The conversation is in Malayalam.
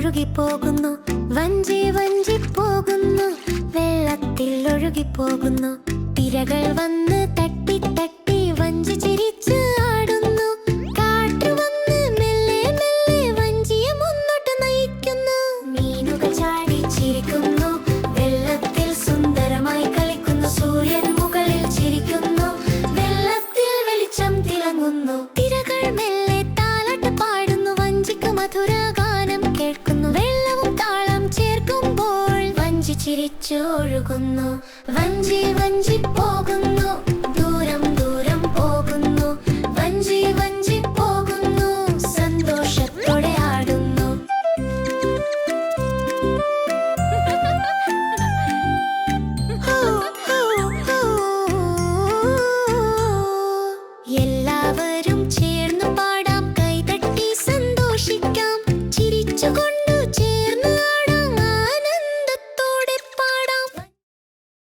ഒഴുകിപ്പോകുന്നു. വഞ്ചി വഞ്ചി പോകുന്നു, വെള്ളത്തിൽ ഒഴുകിപ്പോകുന്നു. തിരകൾ വന്ന് തട്ടി തട്ടി വഞ്ചി ചിരിച്ച് ആടുന്നു. കാറ്റ് വന്ന് മെല്ലെ മെല്ലെ വഞ്ചിയെ മുന്നോട്ട് നയിക്കുന്നു. മീനുകൾ ചാടി ചിരിക്കുന്നു, വെള്ളത്തിൽ സുന്ദരമായി കളിക്കുന്നു. സൂര്യൻ മുകളിൽ ചിരിക്കുന്നു, വെള്ളത്തിൽ വെളിച്ചം തിളങ്ങുന്നു. തിരകൾ മെല്ലെ താലാട്ട് പാടുന്നു, വഞ്ചിക്ക് മധുരഗാനം കേൾക്കുന്നു. വെള്ളവും താളം ചേർക്കുമ്പോൾ വഞ്ചി ചിരിച്ചു ഒഴുകുന്നു. വഞ്ചി വഞ്ചി പോകുന്നു, ദൂരം ദൂരം പോകുന്നു. വഞ്ചി വഞ്ചി പോകുന്നു, സന്തോഷത്തോടെ ആടുന്നു. എല്ലാവരും ചേർന്ന് പാടാം, കൈതട്ടി സന്തോഷിക്കാം, ചിരിച്ചുകൊണ്ട്